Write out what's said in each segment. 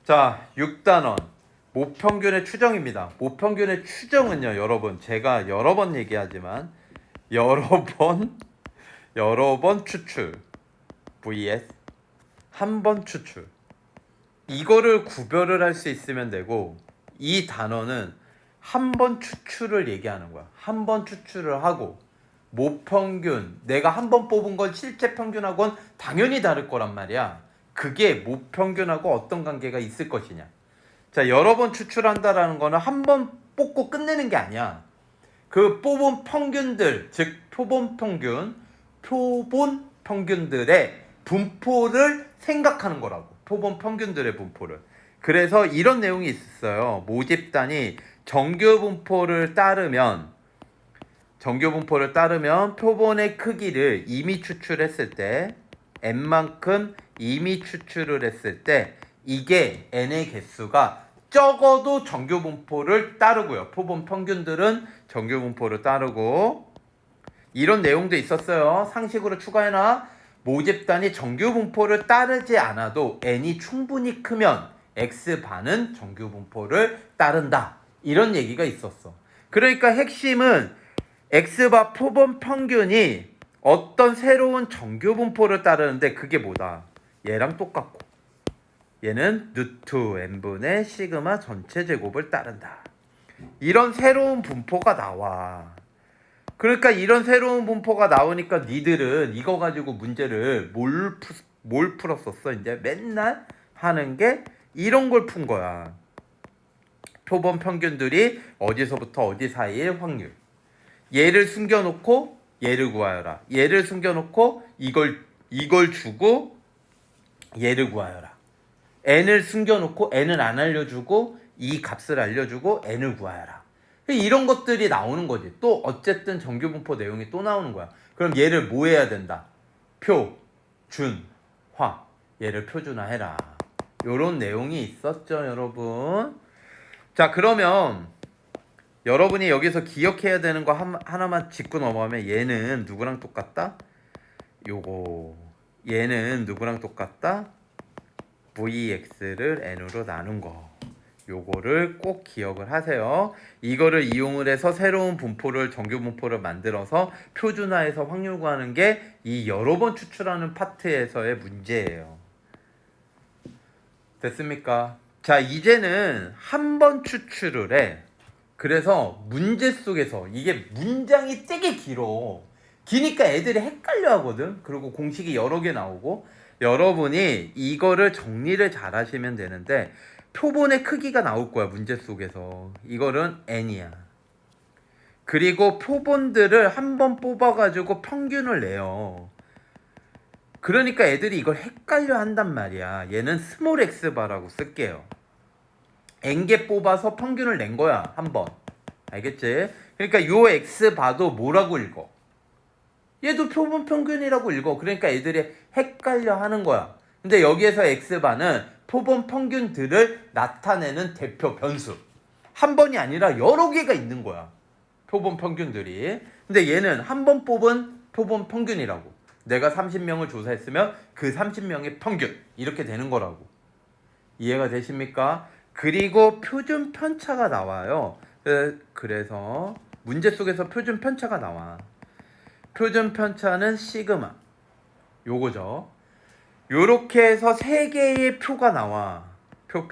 자, 6단원 모평균의 추정입니다. 모평균의 추정은요, 여러분, 제가 여러 번 얘기하지만 여러 번 추출 vs 한 번 추출, 이거를 구별을 할 수 있으면 되고, 이 단어는 한 번 추출을 얘기하는 거야. 한 번 추출을 하고 모평균, 내가 한 번 뽑은 건 실제 평균하고는 당연히 다를 거란 말이야. 그게 모평균하고 어떤 관계가 있을 것이냐. 자, 여러 번 추출한다라는 거는 한 번 뽑고 끝내는 게 아니야. 그 뽑은 평균들, 즉 표본 평균들의 분포를 생각하는 거라고. 표본 평균들의 분포를. 그래서 이런 내용이 있어요. 모집단이 정규 분포를 따르면 표본의 크기를 이미 추출했을 때, n만큼 이미 추출을 했을 때, 이게 n의 개수가 적어도 정규 분포를 따르고요. 표본 평균들은 정규 분포를 따르고, 이런 내용도 있었어요. 상식으로 추가해놔. 모집단이 정규 분포를 따르지 않아도 n이 충분히 크면 x반은 정규 분포를 따른다. 이런 얘기가 있었어. 그러니까 핵심은 x바 표본 평균이 어떤 새로운 정규 분포를 따르는데, 그게 뭐다? 얘랑 똑같고, 얘는 루트 n분의 시그마 전체 제곱을 따른다. 이런 새로운 분포가 나와. 그러니까 이런 새로운 분포가 나오니까 니들은 이거 가지고 문제를 뭘 풀었었어? 이제 맨날 하는 게 이런 걸 푼 거야. 표본 평균들이 어디서부터 어디 사이의 확률. 얘를 숨겨놓고 얘를 구하여라. 얘를 숨겨놓고 이걸 주고 얘를 구하여라. n을 숨겨놓고 n을 안 알려주고 이 값을 알려주고 n을 구하여라. 이런 것들이 나오는 거지. 또 어쨌든 정규분포 내용이 또 나오는 거야. 그럼 얘를 뭐 해야 된다? 표, 준, 화. 얘를 표준화해라. 요런 내용이 있었죠, 여러분. 자, 그러면 여러분이 여기서 기억해야 되는 거 하나만 짚고 넘어가면, 얘는 누구랑 똑같다? 얘는 누구랑 똑같다? vx를 n으로 나눈 거. 요거를 꼭 기억을 하세요. 이거를 이용을 해서 새로운 분포를, 정규 분포를 만들어서 표준화해서 확률 구하는 게 이 여러 번 추출하는 파트에서의 문제예요. 됐습니까? 자, 이제는 한 번 추출을 해. 그래서 문제 속에서 이게 문장이 되게 기니까 애들이 헷갈려 하거든. 그리고 공식이 여러 개 나오고, 여러분이 이거를 정리를 잘 하시면 되는데, 표본의 크기가 나올 거야, 문제 속에서. 이거는 n이야. 그리고 표본들을 한 번 뽑아가지고 평균을 내요. 그러니까 애들이 이걸 헷갈려 한단 말이야. 얘는 스몰 x바라고 쓸게요. n개 뽑아서 평균을 낸 거야, 한 번. 알겠지? 그러니까 요 x바도 뭐라고 읽어? 얘도 표본 평균이라고 읽어. 그러니까 애들이 헷갈려 하는 거야. 근데 여기에서 x바는 표본 평균들을 나타내는 대표 변수. 한 번이 아니라 여러 개가 있는 거야, 표본 평균들이. 근데 얘는 한 번 뽑은 표본 평균이라고. 내가 30명을 조사했으면 그 30명의 평균, 이렇게 되는 거라고. 이해가 되십니까? 그리고 표준 편차가 나와요. 그래서 문제 속에서 표준 편차가 나와. 표준 편차는 시그마, 요거죠. 요렇게 해서 3개의 표가 나와. 표.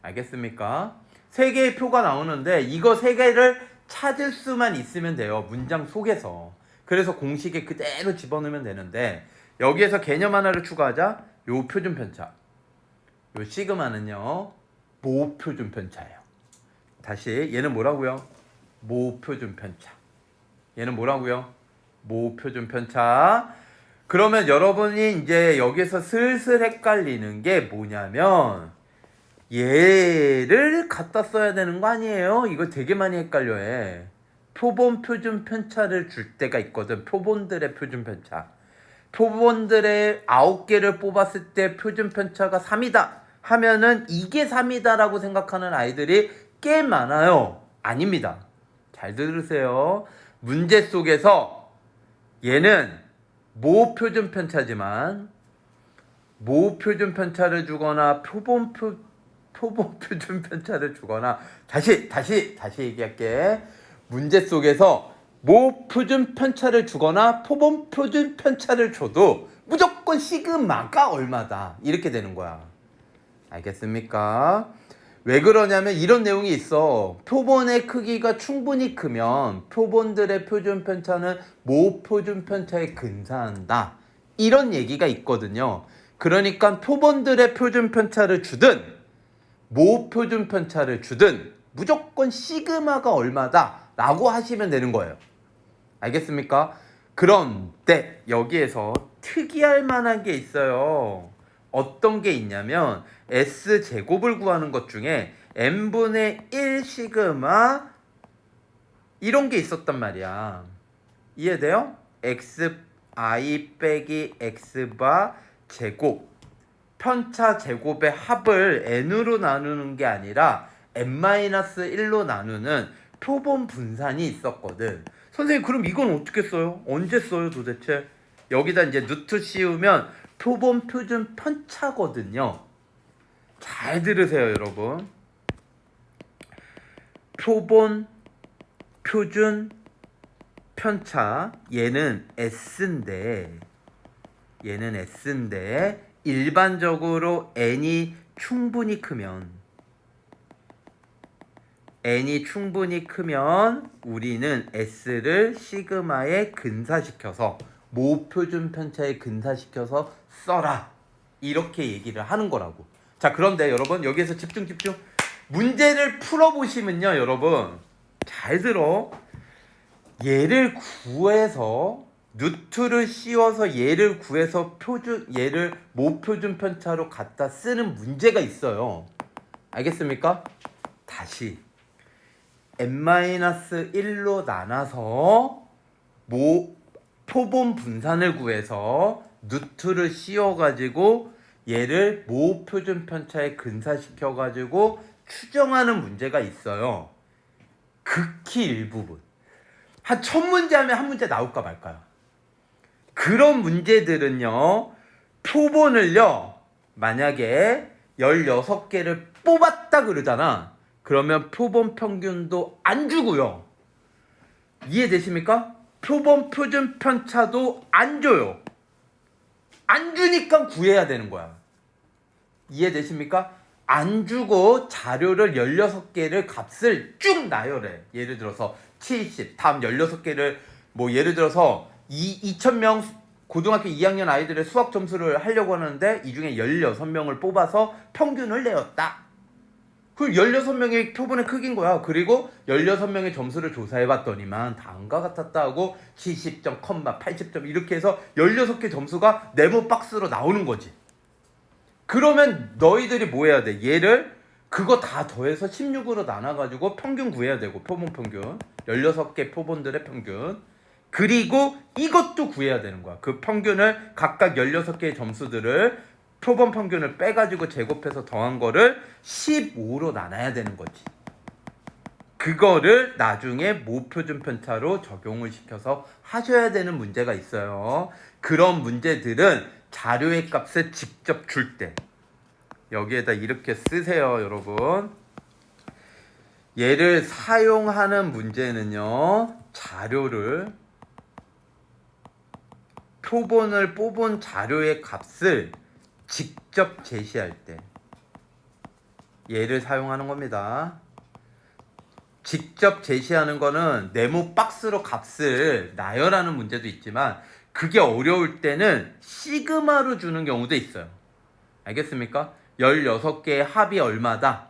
알겠습니까? 3개의 표가 나오는데, 이거 3개를 찾을 수만 있으면 돼요, 문장 속에서. 그래서 공식에 그대로 집어넣으면 되는데, 여기에서 개념 하나를 추가하자. 요 표준 편차, 요 시그마는요, 모표준 편차예요. 다시, 얘는 뭐라고요? 모표준 편차. 얘는 뭐라고요? 모표준 편차. 그러면 여러분이 이제 여기서 슬슬 헷갈리는 게 뭐냐면, 얘를 갖다 써야 되는 거 아니에요? 이거 되게 많이 헷갈려해. 표본 표준 편차를 줄 때가 있거든. 표본들의 표준 편차. 표본들의 9개를 뽑았을 때 표준 편차가 3이다 하면은 이게 3이다라고 생각하는 아이들이 꽤 많아요. 아닙니다. 잘 들으세요. 문제 속에서 얘는 모표준 편차지만 모 표준 편차를 주거나 표본 표준 편차를 주거나 다시 얘기할게. 문제 속에서 모 표준 편차를 주거나 표본 표준 편차를 줘도 무조건 시그마가 얼마다 이렇게 되는 거야. 알겠습니까? 왜 그러냐면 이런 내용이 있어. 표본의 크기가 충분히 크면 표본들의 표준 편차는 모 표준 편차에 근사한다. 이런 얘기가 있거든요. 그러니까 표본들의 표준 편차를 주든 모 표준 편차를 주든 무조건 시그마가 얼마다 라고 하시면 되는 거예요. 알겠습니까? 그런데 여기에서 특이할 만한 게 있어요. 어떤 게 있냐면 S제곱을 구하는 것 중에 n분의 1 시그마 이런 게 있었단 말이야. 이해돼요? xi 빼기 x바 제곱 편차 제곱의 합을 n으로 나누는 게 아니라 n-1로 나누는 표본 분산이 있었거든. 선생님 그럼 이건 어떻게 써요? 언제 써요 도대체? 여기다 이제 누트 씌우면 표본 표준 편차거든요. 잘 들으세요 여러분. 표본 표준 편차 얘는 S인데 일반적으로 n이 충분히 크면 우리는 S를 시그마에 근사시켜서 모 표준 편차에 근사시켜서 써라 이렇게 얘기를 하는 거라고. 자 그런데 여러분 여기에서 집중 문제를 풀어보시면요 여러분 잘 들어. 얘를 구해서 누트를 씌워서 얘를 구해서 얘를 모 표준 편차로 갖다 쓰는 문제가 있어요. 알겠습니까? 다시 n-1로 나눠서 표본 분산을 구해서 누트를 씌워가지고 얘를 모 표준 편차에 근사시켜가지고 추정하는 문제가 있어요. 극히 일부분. 한 1000문제 하면 한 문제 나올까 말까요? 그런 문제들은요 표본을요 만약에 16개를 뽑았다 그러잖아. 그러면 표본 평균도 안 주고요. 이해되십니까? 표본 표준 편차도 안 줘요. 안 주니까 구해야 되는 거야. 이해되십니까? 안 주고 자료를 16개를 값을 쭉 나열해. 예를 들어서 70 다음 16개를 뭐 예를 들어서 2000명 고등학교 2학년 아이들의 수학 점수를 하려고 하는데 이 중에 16명을 뽑아서 평균을 내었다. 그 16명의 표본의 크기인 거야. 그리고 16명의 점수를 조사해봤더니만 다음과 같았다 하고 70점, 80점 이렇게 해서 16개 점수가 네모 박스로 나오는 거지. 그러면 너희들이 뭐 해야 돼? 얘를 그거 다 더해서 16으로 나눠가지고 평균 구해야 되고 표본 평균 16개 표본들의 평균 그리고 이것도 구해야 되는 거야. 그 평균을 각각 16개의 점수들을 표본 평균을 빼가지고 제곱해서 더한 거를 15로 나눠야 되는 거지. 그거를 나중에 모표준 편차로 적용을 시켜서 하셔야 되는 문제가 있어요. 그런 문제들은 자료의 값을 직접 줄 때 여기에다 이렇게 쓰세요 여러분. 얘를 사용하는 문제는요 자료를 표본을 뽑은 자료의 값을 직접 제시할 때 얘를 사용하는 겁니다. 직접 제시하는 거는 네모 박스로 값을 나열하는 문제도 있지만 그게 어려울 때는 시그마로 주는 경우도 있어요. 알겠습니까? 16개의 합이 얼마다?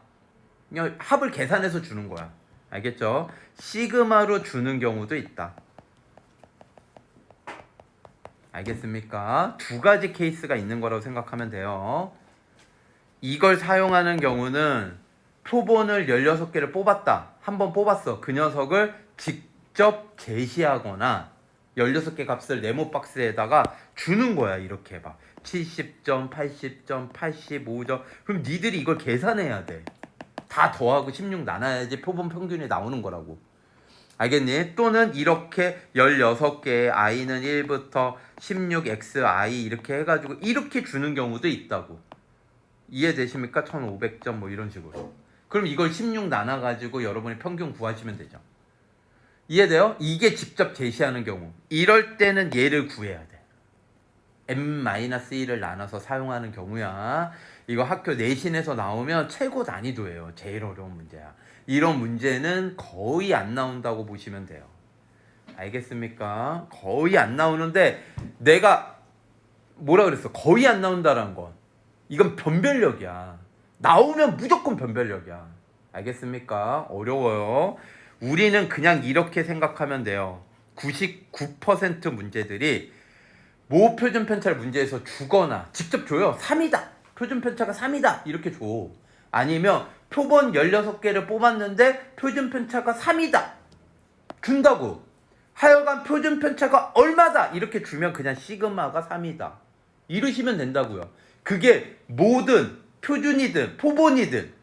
합을 계산해서 주는 거야. 알겠죠? 시그마로 주는 경우도 있다. 알겠습니까? 두 가지 케이스가 있는 거라고 생각하면 돼요. 이걸 사용하는 경우는 표본을 16개를 뽑았다. 한번 뽑았어. 그 녀석을 직접 제시하거나 16개 값을 네모 박스에다가 주는 거야. 이렇게 봐. 70점, 80점, 85점. 그럼 니들이 이걸 계산해야 돼. 다 더하고 16 나눠야지 표본 평균이 나오는 거라고. 알겠니? 또는 이렇게 16개의 i는 1부터 16xi 이렇게 해가지고 이렇게 주는 경우도 있다고. 이해되십니까? 1500점 뭐 이런 식으로. 그럼 이걸 16 나눠가지고 여러분이 평균 구하시면 되죠. 이해돼요? 이게 직접 제시하는 경우. 이럴 때는 얘를 구해야 돼. m-1을 나눠서 사용하는 경우야. 이거 학교 내신에서 나오면 최고 난이도예요. 제일 어려운 문제야. 이런 문제는 거의 안 나온다고 보시면 돼요. 알겠습니까? 거의 안 나오는데 내가 뭐라 그랬어? 거의 안 나온다라는 건 이건 변별력이야. 나오면 무조건 변별력이야. 알겠습니까? 어려워요. 우리는 그냥 이렇게 생각하면 돼요. 99% 문제들이 모 표준 편차를 문제에서 주거나 직접 줘요. 3이다. 표준 편차가 3이다. 이렇게 줘. 아니면 표본 16개를 뽑았는데 표준 편차가 3이다. 준다고. 하여간 표준 편차가 얼마다. 이렇게 주면 그냥 시그마가 3이다. 이러시면 된다고요. 그게 모든 표준이든 표본이든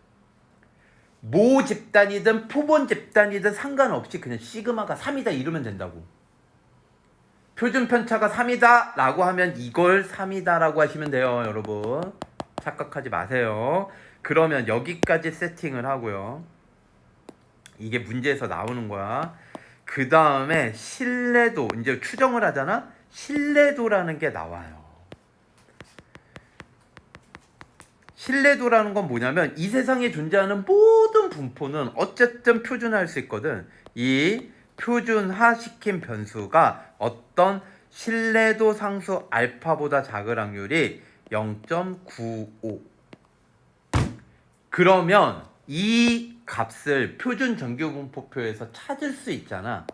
모 집단이든 표본 집단이든 상관없이 그냥 시그마가 3이다 이러면 된다고. 표준 편차가 3이다 라고 하면 이걸 3이다 라고 하시면 돼요. 여러분 착각하지 마세요. 그러면 여기까지 세팅을 하고요. 이게 문제에서 나오는 거야. 그 다음에 신뢰도 이제 추정을 하잖아. 신뢰도라는 게 나와요. 신뢰도라는 건 뭐냐면 이 세상에 존재하는 모든 분포는 어쨌든 표준화할 수 있거든. 이 표준화 시킨 변수가 어떤 신뢰도 상수 알파보다 작을 확률이 0.95. 그러면 이 값을 표준 정규분포표에서 찾을 수 있잖아.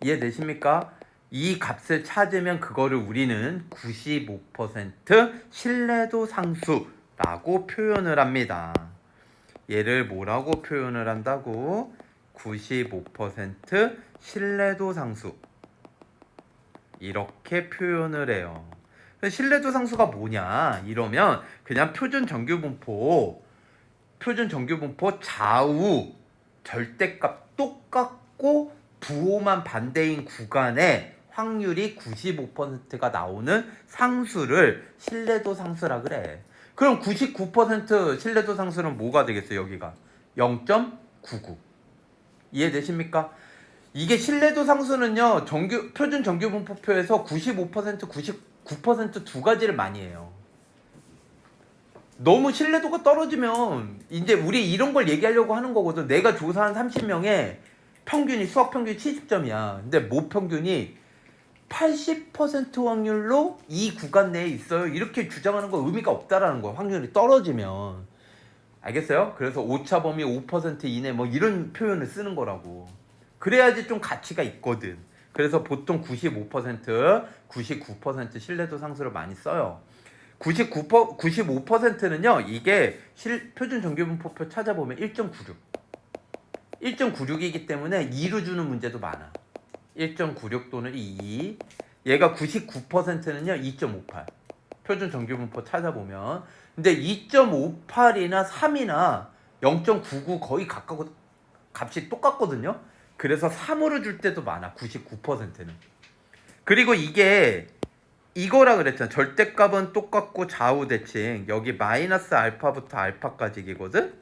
이해되십니까? 이 값을 찾으면 그거를 우리는 95% 신뢰도 상수라고 표현을 합니다. 얘를 뭐라고 표현을 한다고? 95% 신뢰도 상수. 이렇게 표현을 해요. 신뢰도 상수가 뭐냐? 이러면 그냥 표준 정규분포 좌우 절대값 똑같고 부호만 반대인 구간에 확률이 95%가 나오는 상수를 신뢰도 상수라 그래. 그럼 99% 신뢰도 상수는 뭐가 되겠어요? 여기가 0.99. 이해되십니까? 이게 신뢰도 상수는요, 표준 정규분포표에서 95%, 99% 두 가지를 많이 해요. 너무 신뢰도가 떨어지면 이제 우리 이런 걸 얘기하려고 하는 거거든. 내가 조사한 30명의 평균이 수학 평균이 70점이야. 근데 모 평균이 80% 확률로 이 구간 내에 있어요. 이렇게 주장하는 거 의미가 없다라는 거야. 확률이 떨어지면. 알겠어요? 그래서 오차 범위 5% 이내 뭐 이런 표현을 쓰는 거라고. 그래야지 좀 가치가 있거든. 그래서 보통 99% 신뢰도 상수를 많이 써요. 95%는요, 이게 표준 정규분포표 찾아보면 1.96. 1.96이기 때문에 2로 주는 문제도 많아. 1.96 또는 2. 얘가 99%는요, 2.58. 표준 정규분포 찾아보면. 근데 2.58이나 3이나 0.99 거의 가까워, 값이 똑같거든요. 그래서 3으로 줄 때도 많아. 99%는. 그리고 이게 이거라 그랬잖아. 절대값은 똑같고 좌우 대칭. 여기 마이너스 알파부터 알파까지이거든.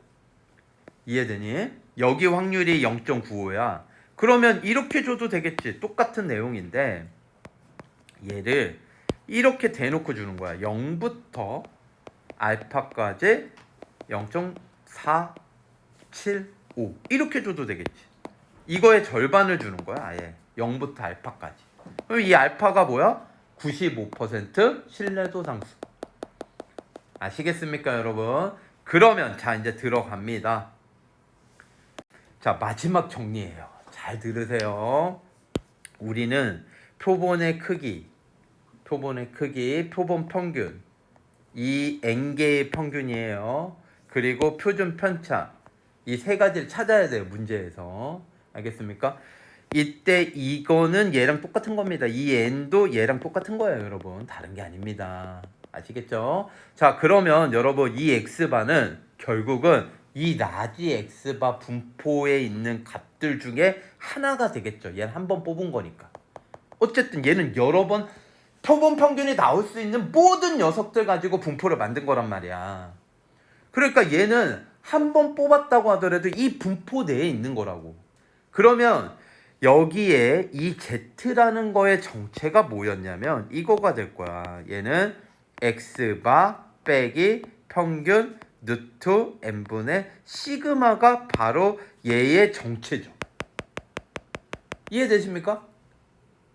이해되니? 여기 확률이 0.95야. 그러면 이렇게 줘도 되겠지. 똑같은 내용인데 얘를 이렇게 대놓고 주는 거야. 0부터 알파까지 0.475 이렇게 줘도 되겠지. 이거의 절반을 주는 거야. 아예 0부터 알파까지. 그럼 이 알파가 뭐야? 95% 신뢰도 상수. 아시겠습니까, 여러분? 그러면 자 이제 들어갑니다. 자, 마지막 정리예요. 잘 들으세요. 우리는 표본의 크기, 표본 평균, 이 n개의 평균이에요. 그리고 표준 편차, 이 세 가지를 찾아야 돼요, 문제에서. 알겠습니까? 이때 이거는 얘랑 똑같은 겁니다. 이 n도 얘랑 똑같은 거예요, 여러분. 다른 게 아닙니다. 아시겠죠? 자, 그러면 여러분 이 x바는 결국은 이 라지 x바 분포에 있는 값 녀석들 중에 하나가 되겠죠. 얘는 한 번 뽑은 거니까. 어쨌든 얘는 여러 번 표본 평균이 나올 수 있는 모든 녀석들 가지고 분포를 만든 거란 말이야. 그러니까 얘는 한 번 뽑았다고 하더라도 이 분포 내에 있는 거라고. 그러면 여기에 이 Z라는 거의 정체가 뭐였냐면 이거가 될 거야. 얘는 X바 빼기 평균 루트 n분의 시그마가 바로 얘의 정체죠. 이해되십니까?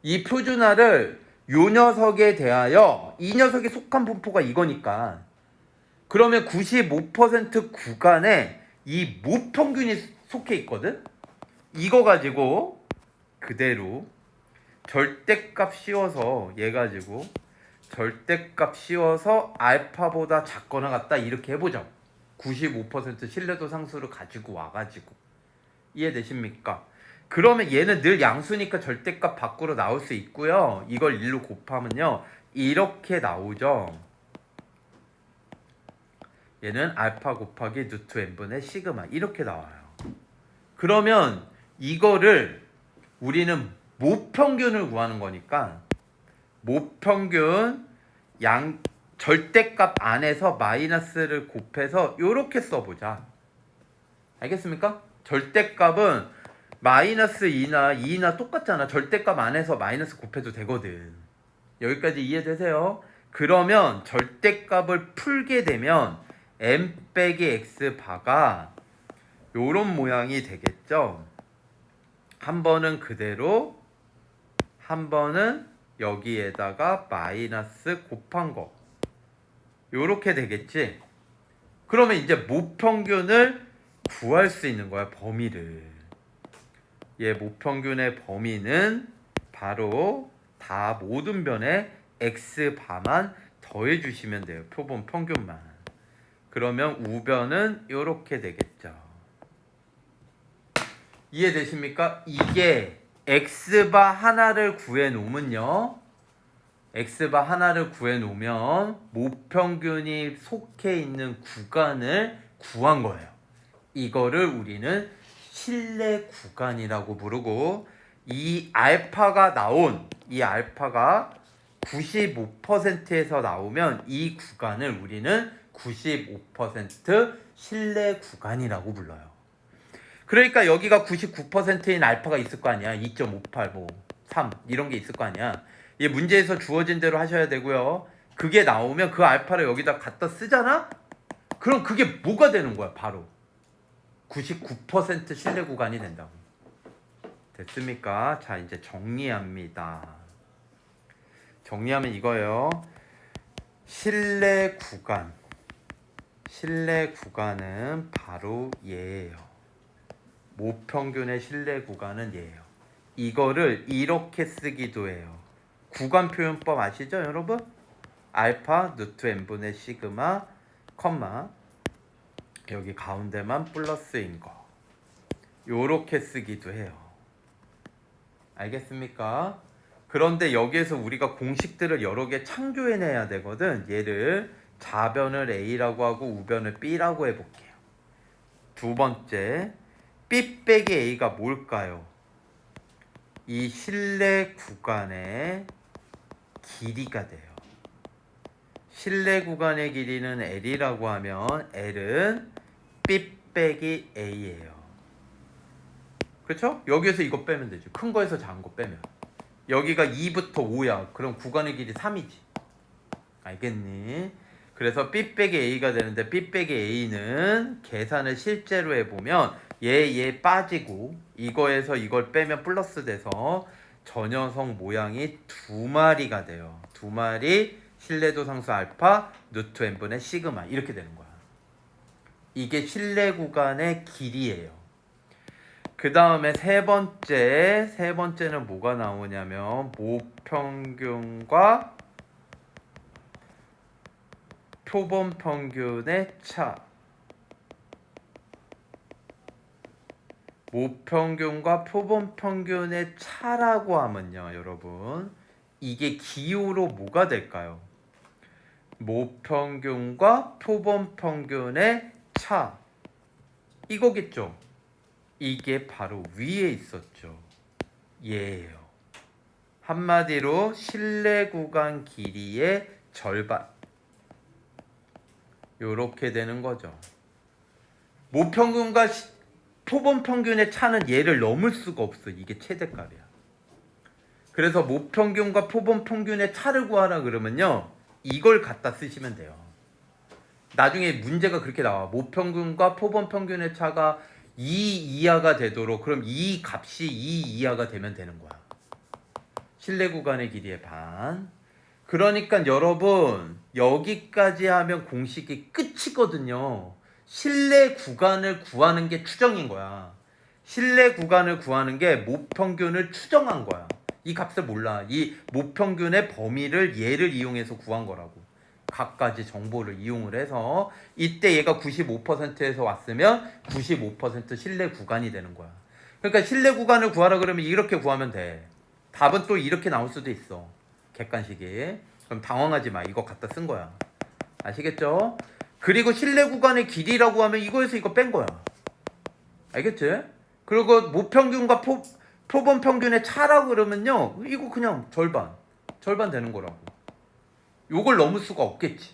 이 표준화를 요 녀석에 대하여 이 녀석이 속한 분포가 이거니까 그러면 95% 구간에 이 모평균이 속해 있거든? 이거 가지고 그대로 절대값 씌워서 얘 가지고 절대값 씌워서 알파보다 작거나 같다 이렇게 해보자. 95% 신뢰도 상수를 가지고 와가지고 이해되십니까? 그러면 얘는 늘 양수니까 절대값 밖으로 나올 수 있고요. 이걸 1로 곱하면요 이렇게 나오죠. 얘는 알파 곱하기 루트 n분의 시그마 이렇게 나와요. 그러면 이거를 우리는 모평균을 구하는 거니까 모평균 양 절대값 안에서 마이너스를 곱해서 이렇게 써보자. 알겠습니까? 절대값은 마이너스 2나 2나 똑같잖아. 절대값 안에서 마이너스 곱해도 되거든. 여기까지 이해되세요? 그러면 절대값을 풀게 되면 m 빼기 x 바가 요런 모양이 되겠죠. 한 번은 그대로 한 번은 여기에다가 마이너스 곱한 거 요렇게 되겠지. 그러면 이제 모평균을 구할 수 있는 거야. 범위를. 얘 모평균의 범위는 바로 다 모든 변에 x바만 더해 주시면 돼요. 표본 평균만. 그러면 우변은 요렇게 되겠죠. 이해되십니까? 이게 x바 하나를 구해 놓으면요. x바 하나를 구해 놓으면 모평균이 속해 있는 구간을 구한 거예요. 이거를 우리는 신뢰 구간이라고 부르고 이 알파가 95%에서 나오면 이 구간을 우리는 95% 신뢰 구간이라고 불러요. 그러니까 여기가 99%인 알파가 있을 거 아니야. 2.58, 뭐 3 이런 게 있을 거 아니야. 이 문제에서 주어진 대로 하셔야 되고요. 그게 나오면 그 알파를 여기다 갖다 쓰잖아? 그럼 그게 뭐가 되는 거야? 바로 99% 신뢰 구간이 된다고. 됐습니까? 자, 이제 정리합니다. 정리하면 이거예요. 신뢰 구간은 바로 얘예요. 모평균의 신뢰 구간은 얘예요. 이거를 이렇게 쓰기도 해요. 구간 표현법 아시죠, 여러분? 알파 루트 n분의 시그마 컴마 여기 가운데만 플러스인 거 요렇게 쓰기도 해요. 알겠습니까? 그런데 여기에서 우리가 공식들을 여러 개 창조해내야 되거든. 얘를 좌변을 A라고 하고 우변을 B라고 해볼게요. 두 번째 B 빼기 A가 뭘까요? 이 신뢰 구간의 길이가 돼요. 신뢰 구간의 길이는 L이라고 하면 L은 B 빼기 A예요. 그렇죠? 여기에서 이거 빼면 되죠. 큰 거에서 작은 거 빼면. 여기가 2부터 5야. 그럼 구간의 길이 3이지. 알겠니? 그래서 B 빼기 A가 되는데 B 빼기 A는 계산을 실제로 해보면 얘 빠지고 이거에서 이걸 빼면 플러스 돼서 저 녀석 모양이 두 마리가 돼요. 두 마리 신뢰도 상수 알파 루트 n분의 시그마 이렇게 되는 거야. 이게 신뢰 구간의 길이에요. 그 다음에 세 번째는 뭐가 나오냐면 모평균과 표본 평균의 차. 모평균과 표본 평균의 차라고 하면요, 여러분. 이게 기호로 뭐가 될까요? 모평균과 표본 평균의 차. 이거겠죠. 이게 바로 위에 있었죠. 얘예요. 한마디로 실내 구간 길이의 절반. 요렇게 되는 거죠. 모평균과 표본 평균의 차는 얘를 넘을 수가 없어. 이게 최대값이야. 그래서 모평균과 표본 평균의 차를 구하라 그러면요, 이걸 갖다 쓰시면 돼요. 나중에 문제가 그렇게 나와. 모평균과 표본 평균의 차가 2 이하가 되도록, 그럼 이 값이 2 이하가 되면 되는 거야. 실내 구간의 길이의 반. 그러니까 여러분, 여기까지 하면 공식이 끝이거든요. 실내 구간을 구하는 게 추정인 거야. 실내 구간을 구하는 게 모평균을 추정한 거야. 이 값을 몰라. 이 모평균의 범위를 얘를 이용해서 구한 거라고. 각가지 정보를 이용을 해서 이때 얘가 95%에서 왔으면 95% 실내 구간이 되는 거야. 그러니까 실내 구간을 구하라 그러면 이렇게 구하면 돼. 답은 또 이렇게 나올 수도 있어. 객관식이. 그럼 당황하지 마. 이거 갖다 쓴 거야. 아시겠죠? 그리고 실내 구간의 길이라고 하면 이거에서 이거 뺀 거야. 알겠지? 그리고 모평균과 표본 평균의 차라고 그러면요, 이거 그냥 절반 되는 거라고. 요걸 넘을 수가 없겠지.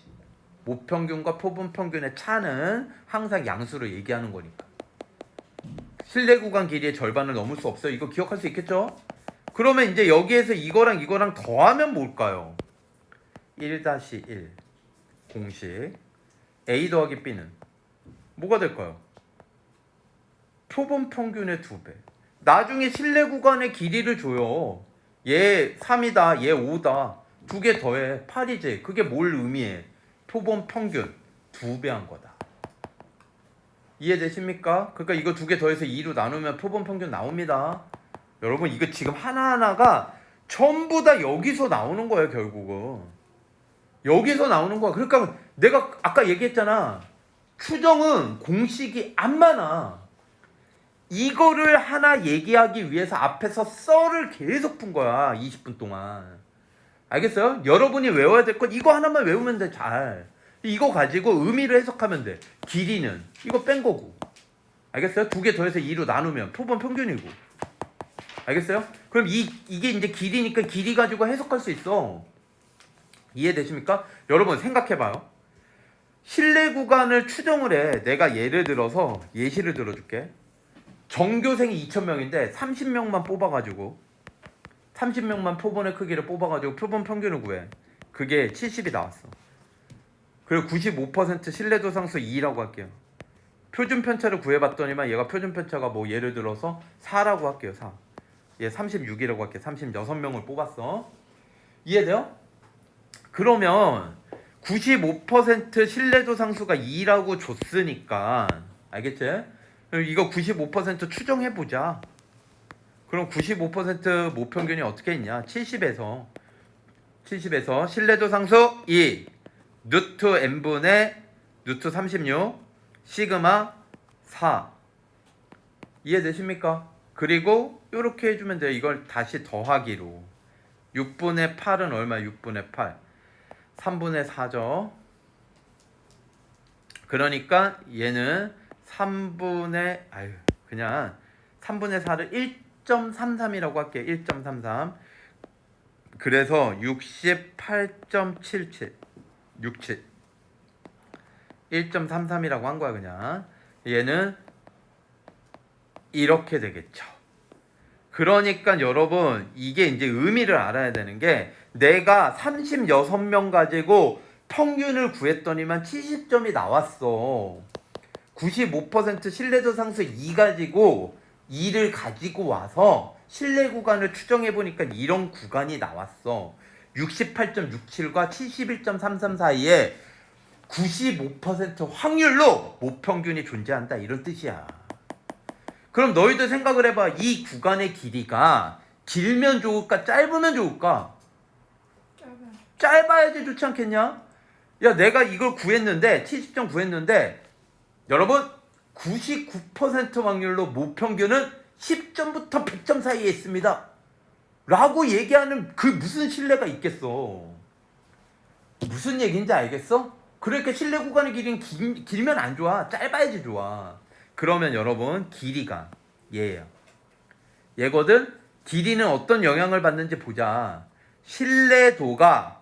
모평균과 표본 평균의 차는 항상 양수로 얘기하는 거니까. 실내 구간 길이의 절반을 넘을 수 없어요. 이거 기억할 수 있겠죠? 그러면 이제 여기에서 이거랑 이거랑 더하면 뭘까요? 1-1 공식 A 더하기 B는 뭐가 될까요? 표본 평균의 2배. 나중에 실내 구간의 길이를 줘요. 얘 3이다, 얘 5다. 2개 더해. 8이지. 그게 뭘 의미해? 표본 평균 2배 한 거다. 이해되십니까? 그러니까 이거 2개 더해서 2로 나누면 표본 평균 나옵니다. 여러분, 이거 지금 하나하나가 전부 다 여기서 나오는 거예요. 결국은 여기서 나오는 거야. 그러니까 내가 아까 얘기했잖아. 추정은 공식이 안 많아. 이거를 하나 얘기하기 위해서 앞에서 썰을 계속 푼 거야. 20분 동안. 알겠어요? 여러분이 외워야 될 건 이거 하나만 외우면 돼. 잘. 이거 가지고 의미를 해석하면 돼. 길이는 이거 뺀 거고. 알겠어요? 2개 더해서 2로 나누면 표본 평균이고. 알겠어요? 그럼 이게 이제 길이니까 길이 가지고 해석할 수 있어. 이해되십니까? 여러분 생각해봐요. 실내 구간을 추정을 해. 내가 예를 들어서 예시를 들어줄게. 전교생이 2,000명인데 30명만 뽑아가지고 30명만 표본의 크기를 뽑아가지고 표본 평균을 구해. 그게 70이 나왔어. 그리고 95% 신뢰도 상수 2라고 할게요. 표준 편차를 구해봤더니만 얘가 표준 편차가 뭐 예를 들어서 4라고 할게요. 4. 얘 36이라고 할게요. 36명을 뽑았어. 이해돼요? 그러면 95% 신뢰도 상수가 2라고 줬으니까, 알겠지? 이거 95% 추정해보자. 그럼 95% 모평균이 어떻게 있냐? 70에서 신뢰도 상수 2 루트 n분의 루트 36 시그마 4. 이해되십니까? 그리고 이렇게 해주면 돼요. 이걸 다시 더하기로 6분의 8은 얼마? 6분의 8 3분의 4죠. 그러니까 얘는 3분의 그냥 3분의 4를 1.33이라고 할게요. 1.33. 그래서 68.77 67 1.33이라고 한 거야. 그냥 얘는 이렇게 되겠죠. 그러니까 여러분 이게 이제 의미를 알아야 되는 게, 내가 36명 가지고 평균을 구했더니만 70점이 나왔어. 95% 신뢰도 상수 2 가지고 2를 가지고 와서 실내 구간을 추정해 보니까 이런 구간이 나왔어. 68.67과 71.33 사이에 95% 확률로 모평균이 존재한다, 이런 뜻이야. 그럼 너희들 생각을 해봐. 이 구간의 길이가 길면 좋을까 짧으면 좋을까? 짧아야지 좋지 않겠냐? 야, 내가 이걸 구했는데 70점 구했는데 여러분 99% 확률로 모평균은 10점부터 100점 사이에 있습니다 라고 얘기하는 그 무슨 신뢰가 있겠어? 무슨 얘기인지 알겠어? 그러니까 실내 구간의 길이는 길면 안 좋아. 짧아야지 좋아. 그러면 여러분 길이가 얘예요. 얘거든. 길이는 어떤 영향을 받는지 보자. 신뢰도가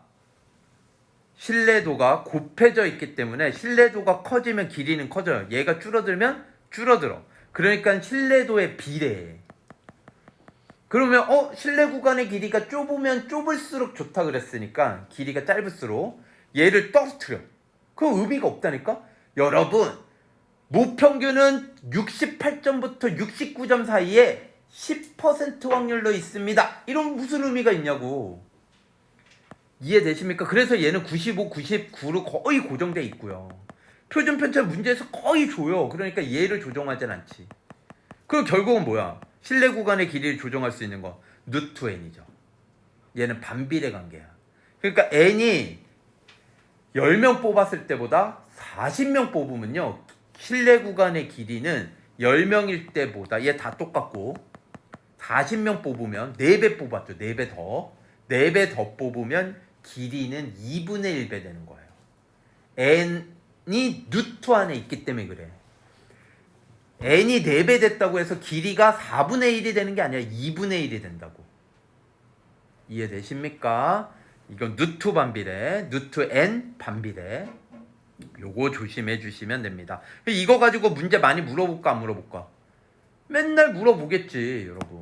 곱해져 있기 때문에 신뢰도가 커지면 길이는 커져요. 얘가 줄어들면 줄어들어. 그러니까 신뢰도에 비례해. 그러면 신뢰 구간의 길이가 좁으면 좁을수록 좋다 그랬으니까 길이가 짧을수록 얘를 떨어뜨려. 그럼 의미가 없다니까? 여러분, 모평균은 68점부터 69점 사이에 10% 확률로 있습니다. 이런 무슨 의미가 있냐고. 이해되십니까? 그래서 얘는 95, 99로 거의 고정돼 있고요. 표준 편차 문제에서 거의 줘요. 그러니까 얘를 조정하진 않지. 그럼 결국은 뭐야? 실내 구간의 길이를 조정할 수 있는 거 루트 n이죠. 얘는 반비례 관계야. 그러니까 n이 10명 뽑았을 때보다 40명 뽑으면요, 실내 구간의 길이는 10명일 때보다 얘 다 똑같고 40명 뽑으면 4배 뽑았죠. 4배 더. 4배 더 뽑으면 길이는 2분의 1배 되는 거예요. n이 루트 안에 있기 때문에 그래. n이 4배 됐다고 해서 길이가 4분의 1이 되는 게 아니라 2분의 1이 된다고. 이해되십니까? 이건 루트 반비례, 루트 n 반비례. 요거 조심해 주시면 됩니다. 이거 가지고 문제 많이 물어볼까 안 물어볼까? 맨날 물어보겠지, 여러분.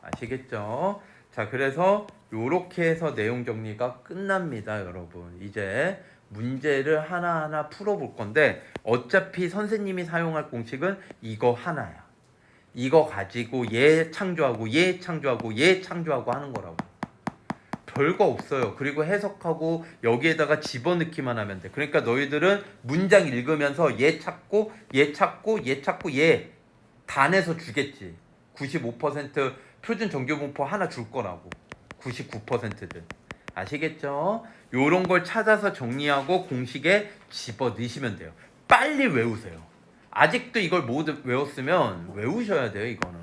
아시겠죠? 자, 그래서 요렇게 해서 내용 정리가 끝납니다, 여러분. 이제 문제를 하나하나 풀어볼 건데 어차피 선생님이 사용할 공식은 이거 하나야. 이거 가지고 얘 창조하고 얘 창조하고 얘 창조하고 하는 거라고. 별거 없어요. 그리고 해석하고 여기에다가 집어넣기만 하면 돼. 그러니까 너희들은 문장 읽으면서 얘 찾고 얘 찾고 얘 찾고 얘 다 내서 주겠지. 95% 표준 정규분포 하나 줄 거라고. 99%들. 아시겠죠? 요런 걸 찾아서 정리하고 공식에 집어넣으시면 돼요. 빨리 외우세요. 아직도 이걸 못 외웠으면 외우셔야 돼요. 이거는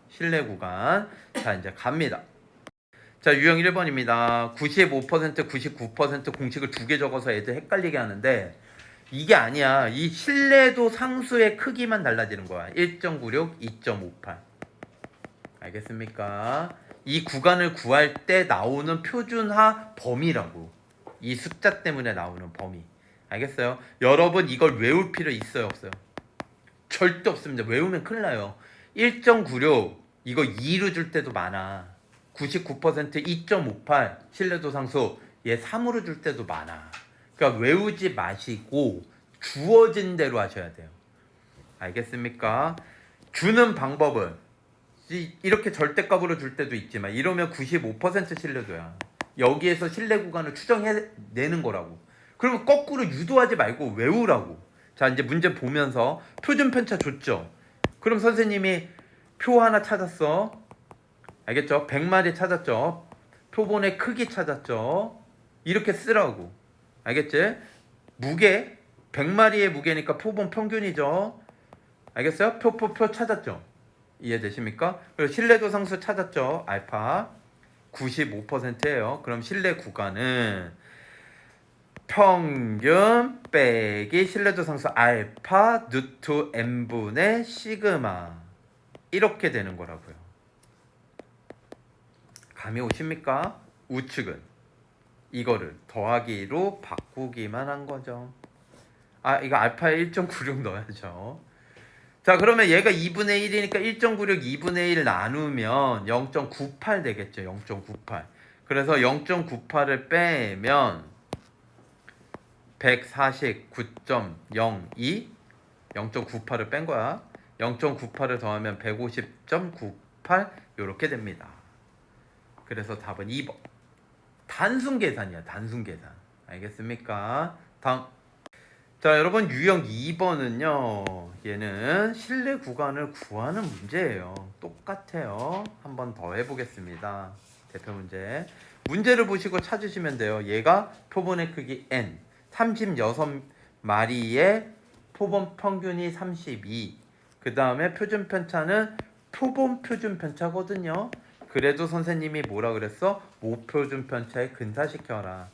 실내 구간. 자, 이제 갑니다. 자, 유형 1번입니다. 95%, 99% 공식을 2개 적어서 애들 헷갈리게 하는데 이게 아니야. 이 신뢰도 상수의 크기만 달라지는 거야. 1.96, 2.58. 알겠습니까? 이 구간을 구할 때 나오는 표준화 범위라고. 이 숫자 때문에 나오는 범위. 알겠어요? 여러분 이걸 외울 필요 있어요, 없어요? 절대 없습니다. 외우면 큰일 나요. 1.96 이거 2로 줄 때도 많아. 99% 2.58 신뢰도 상수 얘 3으로 줄 때도 많아. 그러니까 외우지 마시고 주어진 대로 하셔야 돼요. 알겠습니까? 주는 방법은 이렇게 절대값으로 줄 때도 있지만 이러면 95% 신뢰도야. 여기에서 신뢰 구간을 추정해내는 거라고. 그러면 거꾸로 유도하지 말고 외우라고. 자, 이제 문제 보면서 표준 편차 줬죠. 그럼 선생님이 표 하나 찾았어. 알겠죠? 100마리 찾았죠. 표본의 크기 찾았죠. 이렇게 쓰라고. 알겠지? 무게 100마리의 무게니까 표본 평균이죠. 알겠어요? 표 찾았죠. 이해되십니까? 그리고 신뢰도 상수 찾았죠. 알파 95%예요. 그럼 신뢰 구간은 평균 빼기 신뢰도 상수 알파 루트 n분의 시그마 이렇게 되는 거라고요. 감이 오십니까? 우측은 이거를 더하기로 바꾸기만 한 거죠. 이거 알파에 1.96 넣어야죠. 자, 그러면 얘가 2분의 1이니까 1.96 2분의 1 나누면 0.98 되겠죠. 0.98. 그래서 0.98을 빼면 149.02 0.98을 뺀 거야. 0.98을 더하면 150.98 이렇게 됩니다. 그래서 답은 2번. 단순 계산이야. 단순 계산. 알겠습니까? 다음. 자, 여러분 유형 2번은요. 얘는 실내 구간을 구하는 문제예요. 똑같아요. 한 번 더 해보겠습니다. 대표 문제. 문제를 보시고 찾으시면 돼요. 얘가 표본의 크기 n. 36마리의 표본 평균이 32. 그 다음에 표준 편차는 표본 표준 편차거든요. 그래도 선생님이 뭐라 그랬어? 모표준 편차에 근사시켜라.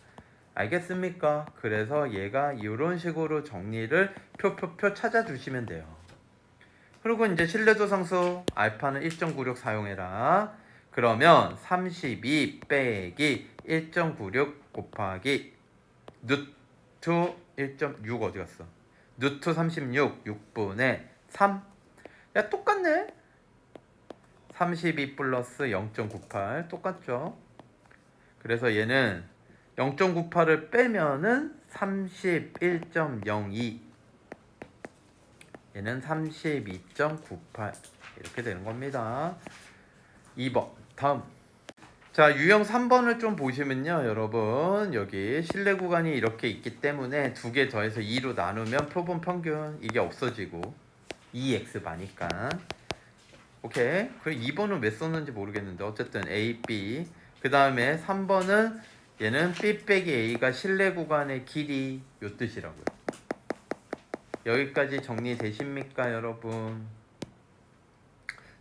알겠습니까? 그래서 얘가 이런 식으로 정리를 표 찾아주시면 돼요. 그리고 이제 신뢰도상수 알파는 1.96 사용해라. 그러면 32 빼기 1.96 곱하기 누트 1.6 어디 갔어? 누트 36 6분의 3. 야 똑같네. 32 플러스 0.98 똑같죠? 그래서 얘는 0.98을 빼면은 31.02, 얘는 32.98 이렇게 되는 겁니다. 2번 다음. 자, 유형 3번을 좀 보시면요 여러분, 여기 실내 구간이 이렇게 있기 때문에 두 개 더해서 2로 나누면 표본 평균 이게 없어지고 2x 바니까 오케이. 그리고 2번은 왜 썼는지 모르겠는데 어쨌든 a, b. 그 다음에 3번은 얘는 b 빼기 a가 실내 구간의 길이 요 뜻이라고요. 여기까지 정리되십니까 여러분?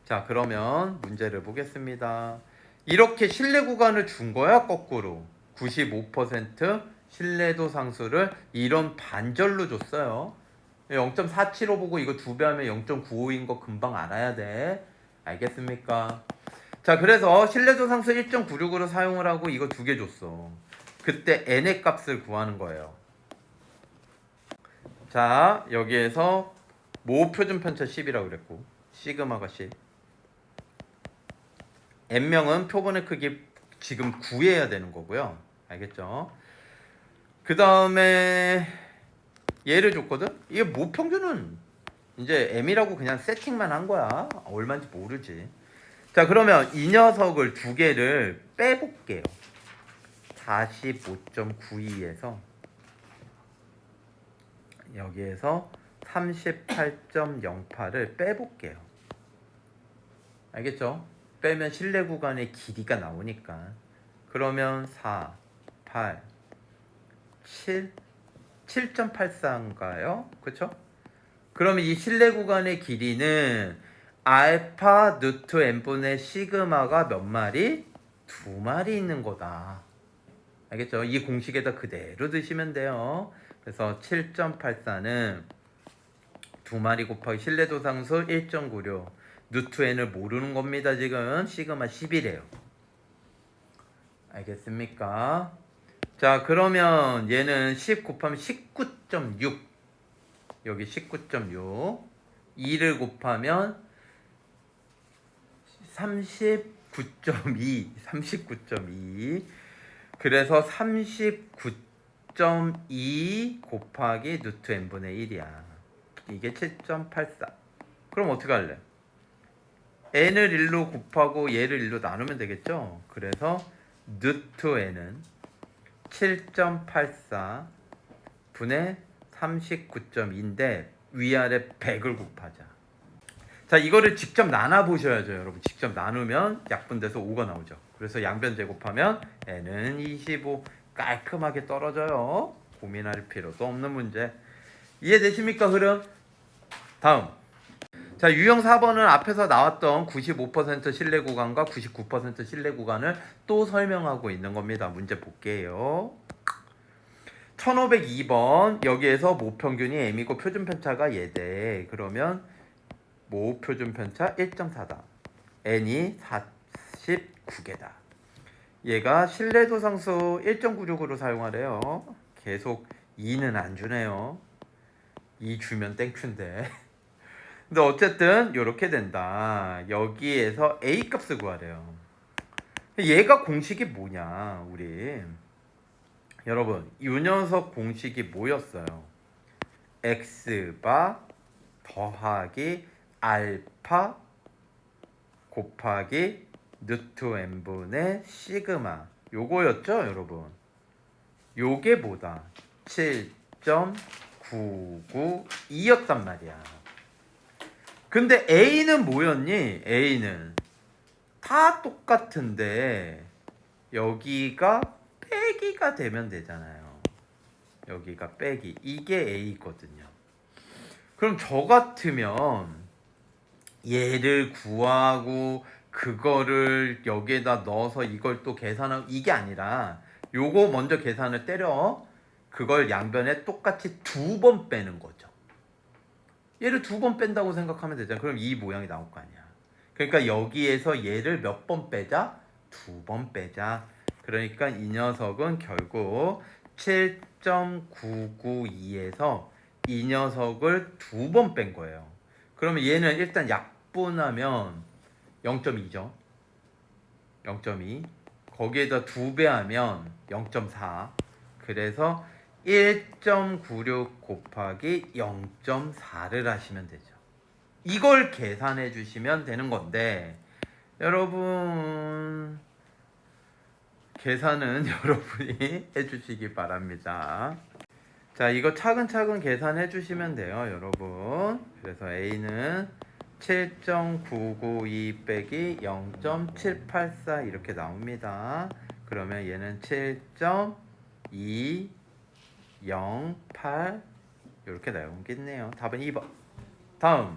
자, 그러면 문제를 보겠습니다. 이렇게 실내 구간을 준 거야 거꾸로. 95% 신뢰도 상수를 이런 반절로 줬어요. 0.475 보고 이거 2배 하면 0.95인 거 금방 알아야 돼. 알겠습니까? 자, 그래서 신뢰도 상수 1.96으로 사용을 하고 이거 2개 줬어. 그때 n의 값을 구하는 거예요. 자, 여기에서 모 표준 편차 10이라고 그랬고 시그마가 10. n명은 표본의 크기 지금 구해야 되는 거고요. 알겠죠? 그 다음에 얘를 줬거든? 이게 모 평균은 이제 m이라고 그냥 세팅만 한 거야. 얼마인지 모르지. 자, 그러면 이 녀석을 2개를 빼볼게요. 45.92에서 여기에서 38.08을 빼볼게요. 알겠죠? 빼면 실내 구간의 길이가 나오니까. 그러면 4, 8, 7, 7.84인가요? 그쵸? 그러면 이 실내 구간의 길이는 알파 누트 n분의 시그마가 몇 마리? 2마리 있는 거다. 알겠죠? 이 공식에다 그대로 드시면 돼요. 그래서 7.84는 2마리 곱하기 신뢰도 상수 1.96. 누트 n을 모르는 겁니다. 지금 시그마 10이래요. 알겠습니까? 자, 그러면 얘는 10 곱하면 19.6. 여기 19.6. 2를 곱하면 39.2. 39.2. 그래서 39.2 곱하기 누트 n분의 1이야. 이게 7.84. 그럼 어떻게 할래? n을 1로 곱하고 얘를 1로 나누면 되겠죠? 그래서 누트 n은 7.84 분의 39.2인데 위아래 100을 곱하자. 자, 이거를 직접 나눠 보셔야죠 여러분. 직접 나누면 약분돼서 5가 나오죠. 그래서 양변 제곱하면 n은 25. 깔끔하게 떨어져요. 고민할 필요도 없는 문제. 이해되십니까 흐름? 다음. 자, 유형 4번은 앞에서 나왔던 95% 신뢰 구간과 99% 신뢰 구간을 또 설명하고 있는 겁니다. 문제 볼게요. 1502번 여기에서 모평균이 m이고 표준 편차가 얘대. 그러면 모 표준 편차 1.4다. n이 49개다. 얘가 신뢰도 상수 1.96으로 사용하래요. 계속 2는 안 주네요. 2 주면 땡큐인데. 근데 어쨌든 이렇게 된다. 여기에서 a 값을 구하래요. 얘가 공식이 뭐냐 우리 여러분, 이 녀석 공식이 뭐였어요? x바 더하기 알파 곱하기 누트 n분의 시그마, 요거였죠 여러분. 요게 뭐다? 7.992였단 말이야. 근데 a는 뭐였니? a는 다 똑같은데 여기가 빼기가 되면 되잖아요. 여기가 빼기, 이게 a거든요. 그럼 저 같으면 얘를 구하고 그거를 여기에다 넣어서 이걸 또 계산하고, 이게 아니라 요거 먼저 계산을 때려 그걸 양변에 똑같이 2번 빼는 거죠. 얘를 2번 뺀다고 생각하면 되잖아. 그럼 이 모양이 나올 거 아니야. 그러니까 여기에서 얘를 몇 번 빼자? 2번 빼자. 그러니까 이 녀석은 결국 7.992에서 이 녀석을 2번 뺀 거예요. 그러면 얘는 일단 약분하면 0.2죠. 0.2. 거기에다 2배 하면 0.4. 그래서 1.96 곱하기 0.4를 하시면 되죠. 이걸 계산해 주시면 되는 건데, 여러분 계산은 여러분이 해주시기 바랍니다. 자, 이거 차근차근 계산해 주시면 돼요, 여러분. 그래서 A는 7.992 빼기 0.784 이렇게 나옵니다. 그러면 얘는 7.208 이렇게 나오겠네요. 답은 2번. 다음.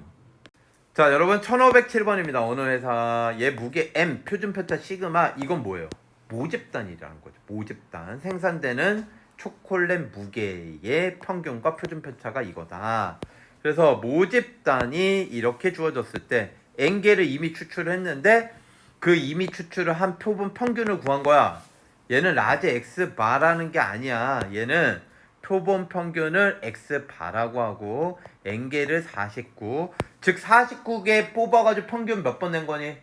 자, 여러분 1507번입니다. 어느 회사 얘 무게 M 표준 편차 시그마 이건 뭐예요? 모집단이라는 거죠. 모집단. 생산되는 초콜릿 무게의 평균과 표준 편차가 이거다. 그래서 모집단이 이렇게 주어졌을 때 N개를 이미 추출했는데 그 이미 추출을 한 표본 평균을 구한 거야. 얘는 라지 X 바라는 게 아니야. 얘는 표본 평균을 X 바라고 하고 N개를 49. 즉 49개 뽑아가지고 평균 몇 번 낸 거니?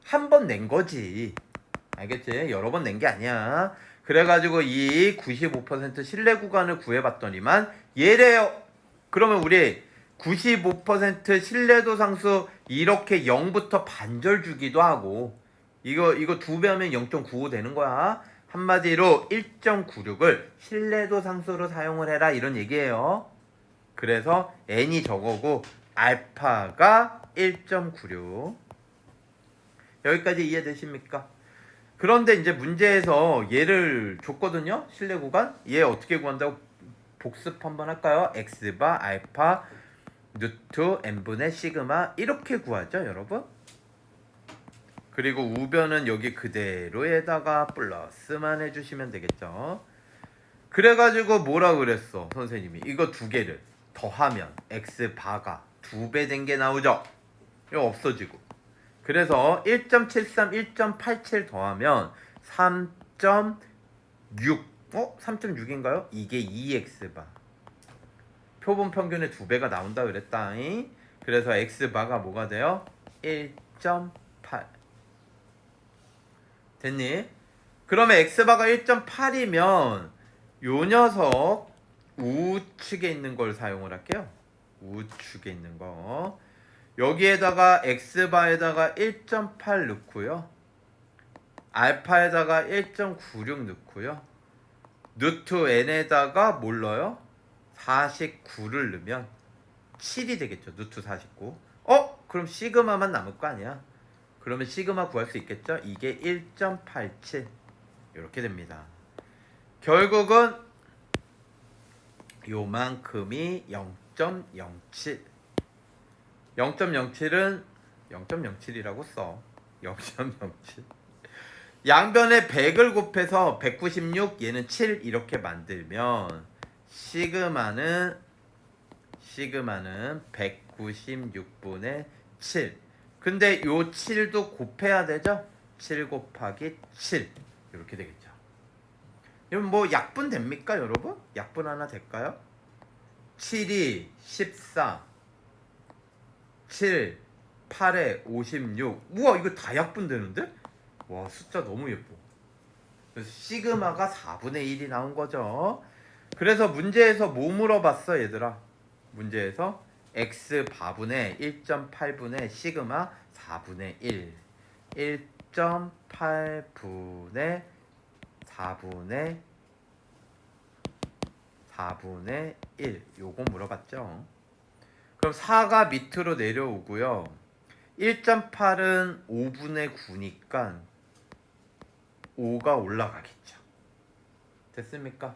한 번 낸 거지. 알겠지? 여러 번 낸 게 아니야. 그래가지고 이 95% 신뢰 구간을 구해봤더니만 얘래요. 그러면 우리 95% 신뢰도 상수 이렇게 0부터 반절 주기도 하고 이거 2배 하면 0.95 되는 거야. 한마디로 1.96을 신뢰도 상수로 사용을 해라 이런 얘기예요. 그래서 n이 저거고 알파가 1.96. 여기까지 이해되십니까? 그런데 이제 문제에서 얘를 줬거든요. 신뢰 구간. 얘 어떻게 구한다고 복습 한번 할까요? x바 알파 루트 n분의 시그마 이렇게 구하죠, 여러분. 그리고 우변은 여기 그대로에다가 플러스만 해주시면 되겠죠. 그래가지고 뭐라 그랬어 선생님이? 이거 두 개를 더하면 x바가 2배 된 게 나오죠. 이거 없어지고. 그래서 1.73, 1.87 더하면 3.6. 3.6인가요? 이게 2x바. 표본 평균의 2배가 나온다 그랬다. 그래서 x바가 뭐가 돼요? 1.8. 됐니? 그러면 x바가 1.8이면 요 녀석 우측에 있는 걸 사용을 할게요. 우측에 있는 거. 여기에다가 x바에다가 1.8 넣고요. 알파에다가 1.96 넣고요. 루트 n에다가 뭘 넣어요? 49를 넣으면 7이 되겠죠. 루트 49. 그럼 시그마만 남을 거 아니야. 그러면 시그마 구할 수 있겠죠? 이게 1.87 이렇게 됩니다. 결국은 요만큼이 0.07. 0.07은 0.07이라고 써. 0.07. 양변에 100을 곱해서 196 얘는 7 이렇게 만들면 시그마는 196분의 7. 근데 요 7도 곱해야 되죠? 7 곱하기 7 이렇게 되겠죠. 이건 뭐 약분 됩니까, 여러분? 약분 하나 될까요? 7이 14, 7, 8에 56. 우와, 이거 다 약분 되는데? 와, 숫자 너무 예뻐. 그래서 시그마가 4분의 1이 나온 거죠. 그래서 문제에서 뭐 물어봤어, 얘들아? 문제에서 x 바분의 1.8분의 시그마 4분의 1. 1.8분의 4분의 1 요거 물어봤죠. 그럼 4가 밑으로 내려오고요. 1.8은 5분의 9니까 5가 올라가겠죠. 됐습니까?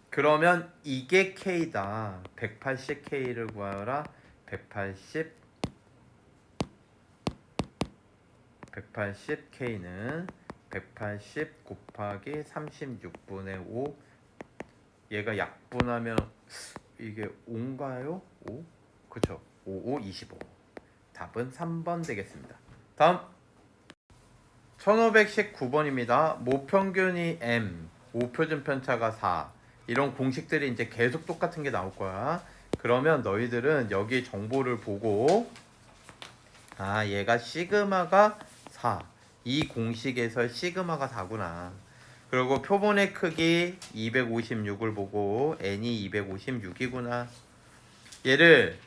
그러면 이게 K다. 180K를 구하라. 180K는 180 곱하기 36분의 5. 얘가 약분하면 이게 5인가요? 5? 그쵸. 55, 25. 답은 3번 되겠습니다. 다음 1519번입니다. 모평균이 m, 모표준 편차가 4. 이런 공식들이 이제 계속 똑같은 게 나올 거야. 그러면 너희들은 여기 정보를 보고 아, 얘가 시그마가 4. 이 공식에서 시그마가 4구나. 그리고 표본의 크기 256을 보고 n이 256이구나. 얘를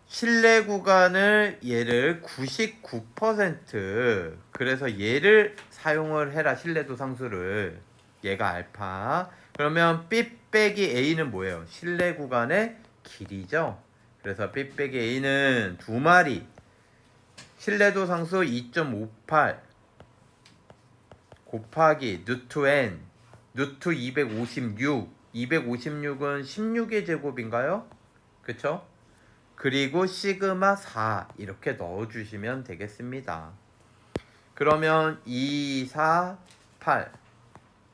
실내 구간을 얘를 99% 그래서 얘를 사용을 해라. 실내도 상수를. 얘가 알파. 그러면 B 빼기 A는 뭐예요? 실내 구간의 길이죠. 그래서 B 빼기 A는 두 마리. 실내도 상수 2.58 곱하기 누트 n 누트 256 256은 16의 제곱인가요? 그쵸? 그리고 시그마 4 이렇게 넣어주시면 되겠습니다. 그러면 2, 4, 8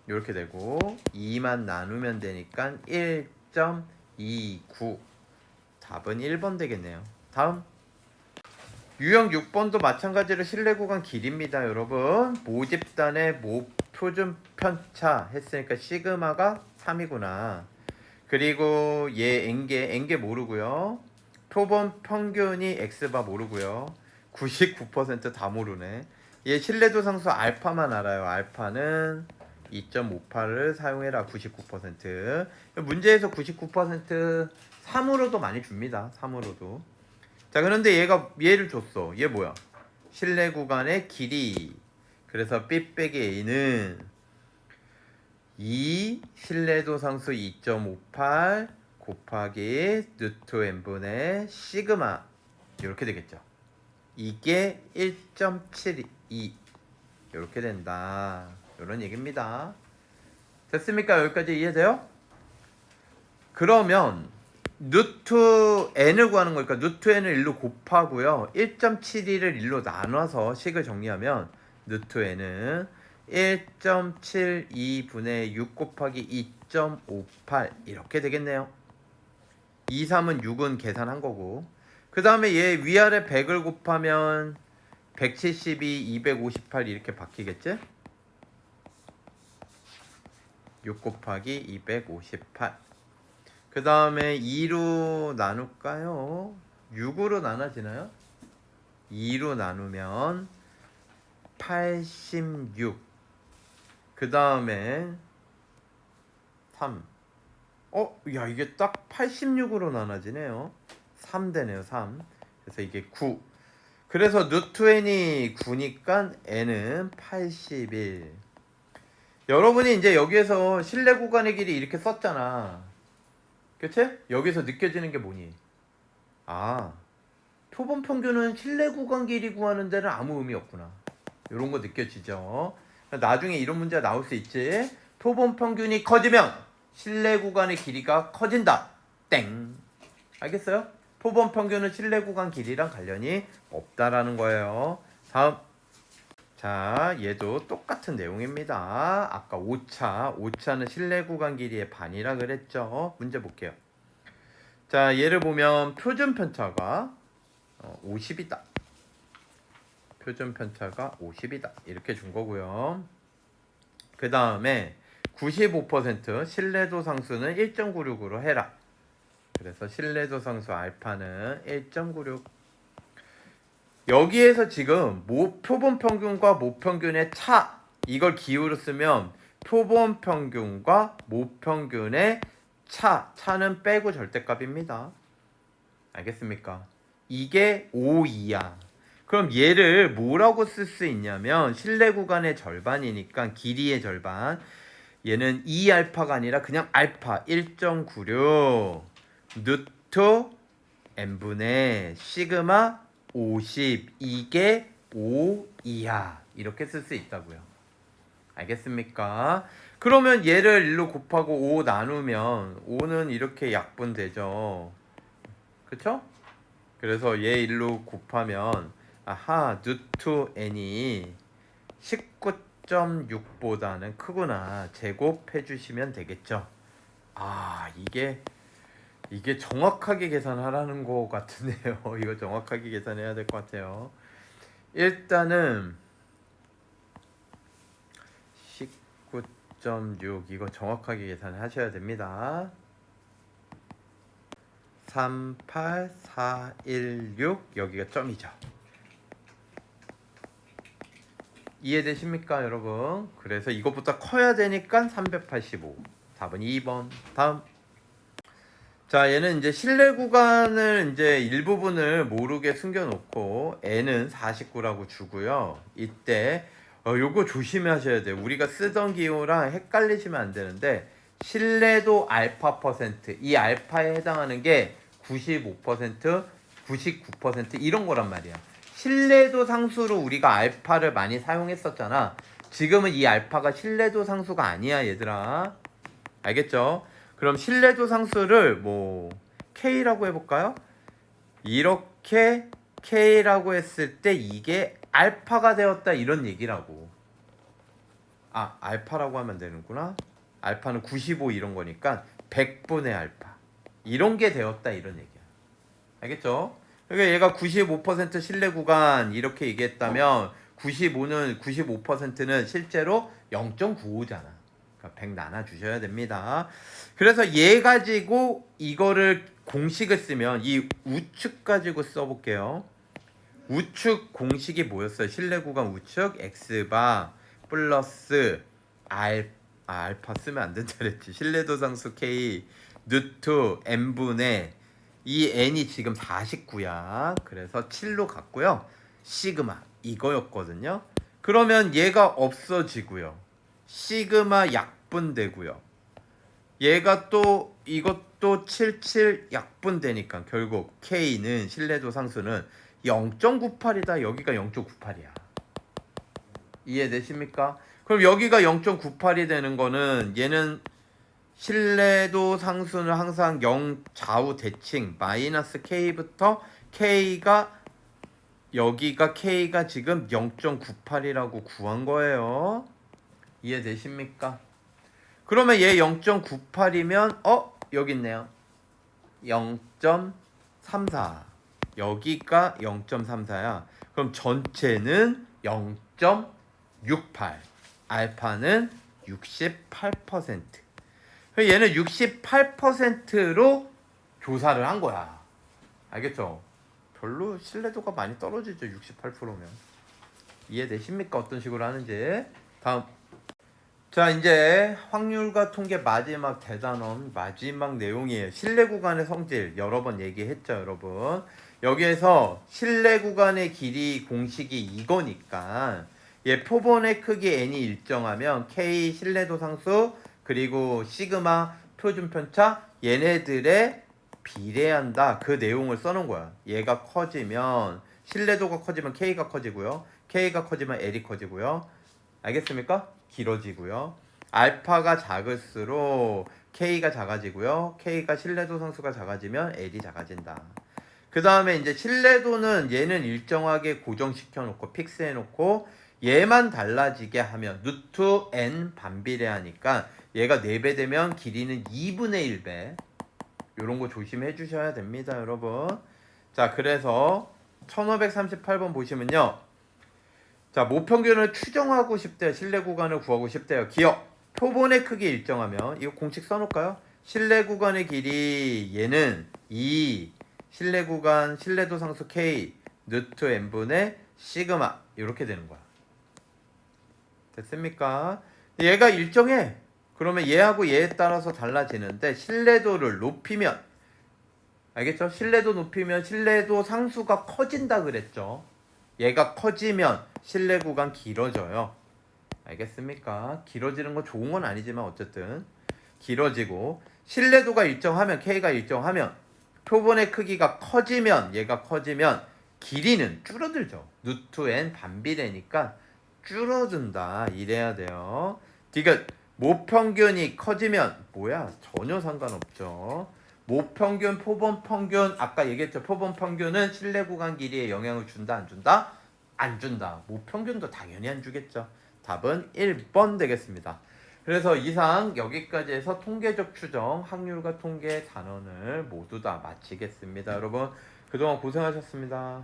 이렇게 되고 2만 나누면 되니까 1.29 답은 1번 되겠네요. 다음 유형 6번도 마찬가지로 실내 구간 길입니다. 여러분 모집단의 모표준 편차 했으니까 시그마가 3이구나. 그리고 얘 n개 모르고요. 표본 평균이 x바 모르고요. 99% 다 모르네. 얘 실내도 상수 알파만 알아요. 알파는 2.58을 사용해라. 99%. 문제에서 99% 3으로도 많이 줍니다. 3으로도. 자, 그런데 얘를 줬어. 얘 뭐야? 실내 구간의 길이. 그래서 B 빼기 A는 2 실내도 상수 2.58 곱하기 누트 n분의 시그마 이렇게 되겠죠. 이게 1.72 이렇게 된다. 이런 얘기입니다. 됐습니까? 여기까지 이해돼요? 그러면 누트 n을 구하는 거니까 누트 n을 1로 곱하고요. 1.72를 1로 나눠서 식을 정리하면 누트 n은 1.72분의 6 곱하기 2.58 이렇게 되겠네요. 2, 3은 6은 계산한 거고 그 다음에 얘 위아래 100을 곱하면 172, 258 이렇게 바뀌겠지? 6 곱하기 258 그 다음에 2로 나눌까요? 6으로 나눠지나요? 2로 나누면 86 그 다음에 3 야 이게 딱 86으로 나눠지네요. 3 되네요. 3 그래서 이게 9 그래서 누트 n이 9니까 n은 81 여러분이 이제 여기에서 실내 구간의 길이 이렇게 썼잖아. 그치? 여기서 느껴지는 게 뭐니? 아 표본 평균은 실내 구간 길이 구하는 데는 아무 의미 없구나. 이런 거 느껴지죠? 나중에 이런 문제가 나올 수 있지. 표본 평균이 커지면 실내 구간의 길이가 커진다. 땡. 알겠어요? 표본 평균은 실내 구간 길이랑 관련이 없다라는 거예요. 다음. 자, 얘도 똑같은 내용입니다. 아까 5차는 실내 구간 길이의 반이라 그랬죠. 문제 볼게요. 자, 얘를 보면 표준 편차가 50이다. 표준 편차가 50이다. 이렇게 준 거고요. 그 다음에 95% 신뢰도 상수는 1.96으로 해라. 그래서 신뢰도 상수 알파는 1.96. 여기에서 지금 표본 평균과 모평균의 차 이걸 기호로 쓰면 표본 평균과 모평균의 차는 빼고 절대값입니다. 알겠습니까? 이게 5이야. 그럼 얘를 뭐라고 쓸 수 있냐면 실내 구간의 절반이니까 길이의 절반. 얘는 2알파가 아니라 그냥 알파 1.96 누트 n분의 시그마 50 이게 5이야. 이렇게 쓸 수 있다고요. 알겠습니까? 그러면 얘를 1로 곱하고 5 나누면 5는 이렇게 약분되죠. 그쵸? 그래서 얘 1로 곱하면 아하 누트 n이 19.6보다는 크구나. 제곱해 주시면 되겠죠. 아 이게 이게 정확하게 계산하라는 거 같은데요. 이거 정확하게 계산해야 될 것 같아요. 일단은 19.6 이거 정확하게 계산하셔야 됩니다. 38416 여기가 점이죠. 이해되십니까 여러분? 그래서 이것보다 커야 되니까 385. 답은 2번. 다음. 자, 얘는 이제 실내 구간을 이제 일부분을 모르게 숨겨놓고 n은 49라고 주고요. 이때 요거 조심하셔야 돼요. 우리가 쓰던 기호랑 헷갈리시면 안 되는데 실내도 알파 퍼센트, 이 알파에 해당하는 게 95%, 99% 이런 거란 말이야. 신뢰도 상수로 우리가 알파를 많이 사용했었잖아. 지금은 이 알파가 신뢰도 상수가 아니야, 얘들아. 알겠죠? 그럼 신뢰도 상수를 뭐 K라고 해볼까요? 이렇게 K라고 했을 때 이게 알파가 되었다 이런 얘기라고. 아, 알파라고 하면 되는구나. 알파는 95 이런 거니까 100분의 알파. 이런 게 되었다 이런 얘기야. 알겠죠? 그러니까 얘가 95% 신뢰 구간 이렇게 얘기했다면 95%는 실제로 0.95잖아. 그러니까 100 나눠 주셔야 됩니다. 그래서 얘 가지고 이거를 공식을 쓰면 이 우측 가지고 써볼게요. 우측 공식이 뭐였어요? 신뢰 구간 우측 x바 플러스 알파 쓰면 안 된다 그랬지. 신뢰도 상수 k 누트 n분의 이 n이 지금 49야. 그래서 7로 갔고요. 시그마 이거였거든요. 그러면 얘가 없어지고요. 시그마 약분되고요. 얘가 또 이것도 77 약분되니까 결국 K는 신뢰도 상수는 0.98이다. 여기가 0.98이야. 이해되십니까? 그럼 여기가 0.98이 되는 거는 얘는 신뢰도 상수는 항상 0 좌우 대칭 마이너스 K부터 K가 여기가 K가 지금 0.98이라고 구한 거예요. 이해되십니까? 그러면 얘 0.98이면 여기 있네요. 0.34 여기가 0.34야. 그럼 전체는 0.68 알파는 68%. 얘는 68%로 조사를 한 거야. 알겠죠? 별로 신뢰도가 많이 떨어지죠. 68%면. 이해되십니까? 어떤 식으로 하는지. 다음. 자, 이제 확률과 통계 마지막 대단원 마지막 내용이에요. 신뢰 구간의 성질 여러 번 얘기했죠, 여러분. 여기에서 신뢰 구간의 길이 공식이 이거니까 얘 표본의 크기 n이 일정하면 k 신뢰도 상수 그리고 시그마 표준 편차 얘네들의 비례한다. 그 내용을 써놓은 거야. 얘가 커지면 신뢰도가 커지면 k가 커지고요. k가 커지면 l이 커지고요. 알겠습니까? 길어지고요. 알파가 작을수록 K가 작아지고요. K가 신뢰도 상수가 작아지면 L이 작아진다. 그 다음에 이제 신뢰도는 얘는 일정하게 고정시켜 놓고 픽스해 놓고 얘만 달라지게 하면 루트 n 반비례하니까 얘가 4배 되면 길이는 2분의 1배. 요런 거 조심해 주셔야 됩니다, 여러분. 자, 그래서 1538번 보시면요. 자, 모평균을 추정하고 싶대요. 신뢰 구간을 구하고 싶대요. 기억. 표본의 크기 일정하면 이거 공식 써놓을까요? 신뢰 구간의 길이 얘는 2 신뢰 구간 신뢰도 상수 K 누트 n분의 시그마 이렇게 되는 거야. 됐습니까? 얘가 일정해. 그러면 얘하고 얘에 따라서 달라지는데 신뢰도를 높이면 알겠죠? 신뢰도 높이면 신뢰도 상수가 커진다 그랬죠. 얘가 커지면 신뢰 구간 길어져요. 알겠습니까? 길어지는 건 좋은 건 아니지만 어쨌든 길어지고 신뢰도가 일정하면 K가 일정하면 표본의 크기가 커지면 얘가 커지면 길이는 줄어들죠. 누트 n 반비례니까 줄어든다. 이래야 돼요. 그러니까 모평균이 커지면 뭐야? 전혀 상관없죠. 모평균, 표본 평균 아까 얘기했죠. 표본 평균은 신뢰 구간 길이에 영향을 준다 안 준다? 안 준다. 모평균도 당연히 안 주겠죠. 답은 1번 되겠습니다. 그래서 이상 여기까지 해서 통계적 추정, 확률과 통계 단원을 모두 다 마치겠습니다. 여러분 그동안 고생하셨습니다.